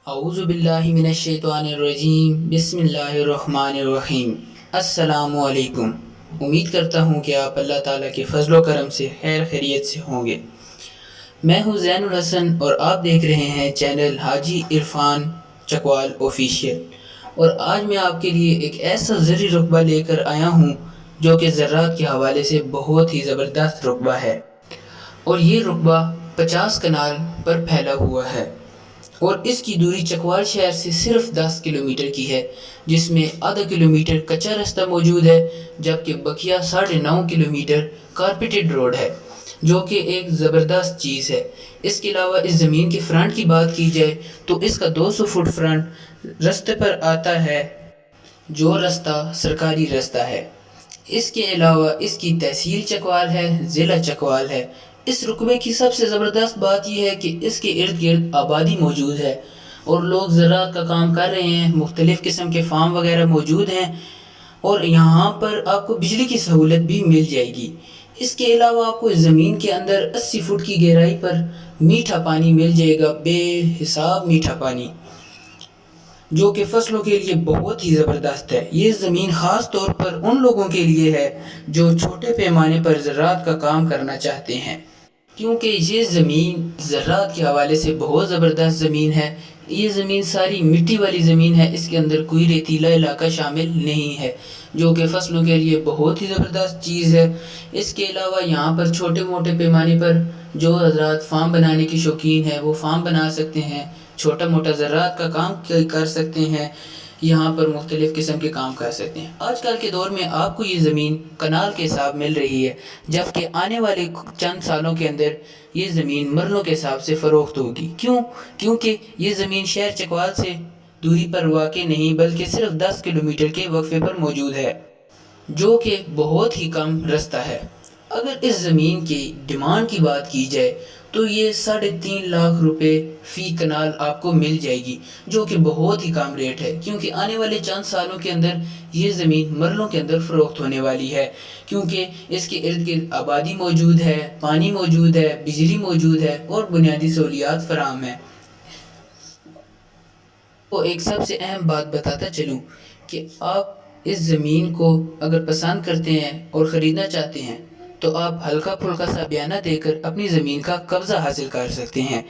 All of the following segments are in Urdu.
اعوذ باللہ من الشیطان الرجیم بسم اللہ الرحمن الرحیم۔ السلام علیکم۔ امید کرتا ہوں کہ آپ اللہ تعالیٰ کے فضل و کرم سے خیر خیریت سے ہوں گے۔ میں ہوں زین الحسن اور آپ دیکھ رہے ہیں چینل حاجی عرفان چکوال آفیشیل، اور آج میں آپ کے لیے ایک ایسا زرعی رقبہ لے کر آیا ہوں جو کہ زراعت کے حوالے سے بہت ہی زبردست رقبہ ہے، اور یہ رقبہ 50 کنال پر پھیلا ہوا ہے، اور اس کی دوری چکوال شہر سے صرف 10 کلومیٹر کی ہے، جس میں آدھا کلومیٹر کچا راستہ موجود ہے، جبکہ بقیہ 9.5 کلومیٹر کارپیٹڈ روڈ ہے، جو کہ ایک زبردست چیز ہے۔ اس کے علاوہ اس زمین کے فرنٹ کی بات کی جائے تو اس کا 200 فٹ فرنٹ راستے پر آتا ہے، جو راستہ سرکاری راستہ ہے۔ اس کے علاوہ اس کی تحصیل چکوال ہے، ضلع چکوال ہے۔ اس رقبے کی سب سے زبردست بات یہ ہے کہ اس کے ارد گرد آبادی موجود ہے، اور لوگ زراعت کا کام کر رہے ہیں، مختلف قسم کے فارم وغیرہ موجود ہیں، اور یہاں پر آپ کو بجلی کی سہولت بھی مل جائے گی۔ اس کے علاوہ آپ کو زمین کے اندر 80 فٹ کی گہرائی پر میٹھا پانی مل جائے گا، بے حساب میٹھا پانی، جو کہ فصلوں کے لیے بہت ہی زبردست ہے۔ یہ زمین خاص طور پر ان لوگوں کے لیے ہے جو چھوٹے پیمانے پر زراعت کا کام کرنا چاہتے ہیں، کیونکہ یہ زمین زراعت کے حوالے سے بہت زبردست زمین ہے۔ یہ زمین ساری مٹی والی زمین ہے، اس کے اندر کوئی ریتیلا علاقہ شامل نہیں ہے، جو کہ فصلوں کے لیے بہت ہی زبردست چیز ہے۔ اس کے علاوہ یہاں پر چھوٹے موٹے پیمانے پر جو حضرات فارم بنانے کی شوقین ہیں وہ فارم بنا سکتے ہیں، چھوٹا موٹا زراعت کا کام کر سکتے ہیں، یہاں پر مختلف قسم کے کام کر سکتے ہیں۔ آج کل کے دور میں آپ کو یہ زمین کنال کے حساب مل رہی ہے، جبکہ آنے والے چند سالوں کے اندر یہ زمین مرلوں کے حساب سے فروخت ہوگی۔ کیونکہ یہ زمین شہر چکوال سے دوری پر واقع نہیں بلکہ صرف 10 کلومیٹر کے وقفے پر موجود ہے، جو کہ بہت ہی کم راستہ ہے۔ اگر اس زمین کی ڈیمانڈ کی بات کی جائے تو یہ 3.5 لاکھ روپے فی کنال آپ کو مل جائے گی، جو کہ بہت ہی کم ریٹ ہے، کیونکہ آنے والے چند سالوں کے اندر یہ زمین مرلوں کے اندر فروخت ہونے والی ہے، کیونکہ اس کے ارد گرد آبادی موجود ہے، پانی موجود ہے، بجلی موجود ہے، اور بنیادی سہولیات فراہم ہیں۔ تو ایک سب سے اہم بات بتاتا چلوں کہ آپ اس زمین کو اگر پسند کرتے ہیں اور خریدنا چاہتے ہیں تو آپ ہلکا پھلکا سا بیانہ دے کر اپنی زمین کا قبضہ حاصل کر سکتے ہیں،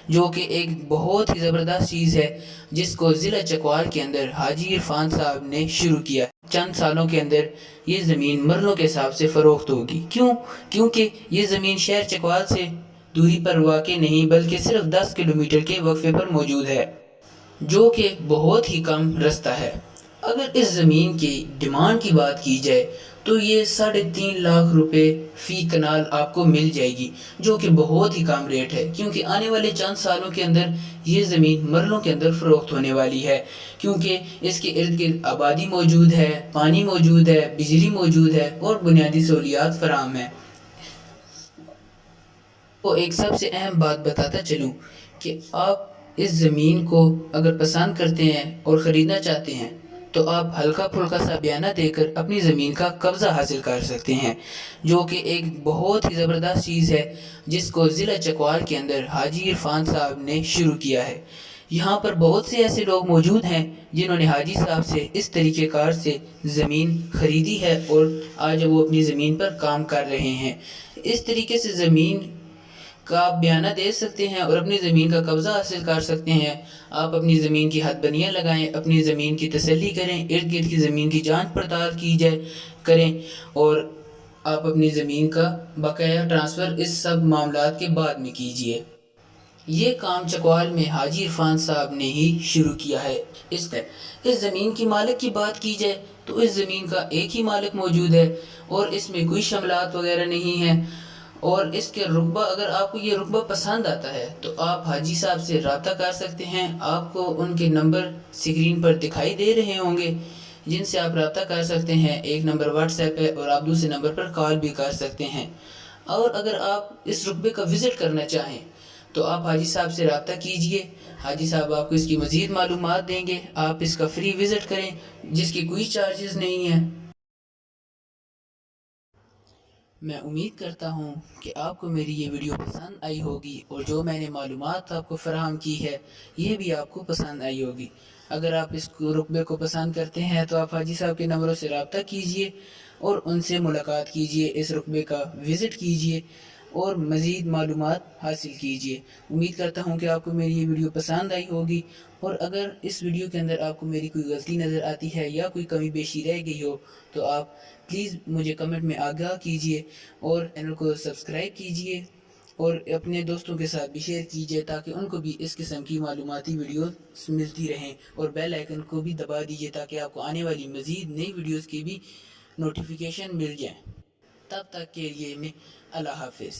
جو کہ ایک بہت ہی زبردست چیز ہے، جس کو ضلع چکوال کے اندر حاجی عرفان صاحب نے شروع کیا۔ چند سالوں کے اندر یہ زمین مرلوں کے حساب سے فروخت ہوگی۔ کیونکہ یہ زمین شہر چکوال سے دوری پر واقع نہیں بلکہ صرف 10 کلومیٹر کے وقفے پر موجود ہے، جو کہ بہت ہی کم راستہ ہے۔ اگر اس زمین کی ڈیمانڈ کی بات کی جائے تو یہ 3.5 لاکھ روپے فی کنال آپ کو مل جائے گی، جو کہ بہت ہی کم ریٹ ہے، کیونکہ آنے والے چند سالوں کے اندر یہ زمین مرلوں کے اندر فروخت ہونے والی ہے، کیونکہ اس کے ارد گرد آبادی موجود ہے، پانی موجود ہے، بجلی موجود ہے، اور بنیادی سہولیات فراہم ہیں۔ تو ایک سب سے اہم بات بتاتا چلوں کہ آپ اس زمین کو اگر پسند کرتے ہیں اور خریدنا چاہتے ہیں تو آپ ہلکا پھلکا سا بیانہ دے کر اپنی زمین کا قبضہ حاصل کر سکتے ہیں، جو کہ ایک بہت ہی زبردست چیز ہے، جس کو ضلع چکوال کے اندر حاجی عرفان صاحب نے شروع کیا ہے۔ یہاں پر بہت سے ایسے لوگ موجود ہیں جنہوں نے حاجی صاحب سے اس طریقہ کار سے زمین خریدی ہے، اور آج وہ اپنی زمین پر کام کر رہے ہیں۔ اس طریقے سے زمین کا آپ بیانہ دے سکتے ہیں اور اپنی زمین کا قبضہ حاصل کر سکتے ہیں۔ آپ اپنی زمین کی حد بندیاں لگائیں، اپنی زمین کی تسلی کریں، ارد گرد کی زمین کی جانچ پڑتال کی جائے کریں، اور آپ اپنی زمین کا بقایا ٹرانسفر اس سب معاملات کے بعد میں کیجئے۔ یہ کام چکوال میں حاجی عرفان صاحب نے ہی شروع کیا ہے۔ اس زمین کی مالک کی بات کی جائے تو اس زمین کا ایک ہی مالک موجود ہے، اور اس میں کوئی شملات وغیرہ نہیں ہیں، اور اس کے رقبہ، اگر آپ کو یہ رقبہ پسند آتا ہے تو آپ حاجی صاحب سے رابطہ کر سکتے ہیں۔ آپ کو ان کے نمبر سکرین پر دکھائی دے رہے ہوں گے، جن سے آپ رابطہ کر سکتے ہیں۔ ایک نمبر واٹس ایپ ہے، اور آپ دوسرے نمبر پر کال بھی کر سکتے ہیں۔ اور اگر آپ اس رقبے کا وزٹ کرنا چاہیں تو آپ حاجی صاحب سے رابطہ کیجئے، حاجی صاحب آپ کو اس کی مزید معلومات دیں گے۔ آپ اس کا فری وزٹ کریں، جس کی کوئی چارجز نہیں ہیں۔ میں امید کرتا ہوں کہ آپ کو میری یہ ویڈیو پسند آئی ہوگی اور جو میں نے معلومات آپ کو فراہم کی ہے یہ بھی آپ کو پسند آئی ہوگی۔ اگر آپ اس رقبے کو پسند کرتے ہیں تو آپ حاجی صاحب کے نمبروں سے رابطہ کیجئے اور ان سے ملاقات کیجئے، اس رقبے کا وزٹ کیجئے اور مزید معلومات حاصل کیجئے۔ امید کرتا ہوں کہ آپ کو میری یہ ویڈیو پسند آئی ہوگی، اور اگر اس ویڈیو کے اندر آپ کو میری کوئی غلطی نظر آتی ہے یا کوئی کمی بیشی رہ گئی ہو تو آپ پلیز مجھے کمنٹ میں آگاہ کیجئے اور چینل کو سبسکرائب کیجئے اور اپنے دوستوں کے ساتھ بھی شیئر کیجئے تاکہ ان کو بھی اس قسم کی معلوماتی ویڈیوز ملتی رہیں، اور بیل آئیکن کو بھی دبا دیجئے تاکہ آپ کو آنے والی مزید نئی ویڈیوز کی بھی نوٹیفیکیشن مل جائیں۔ تب تک کے لیے میں اللہ حافظ۔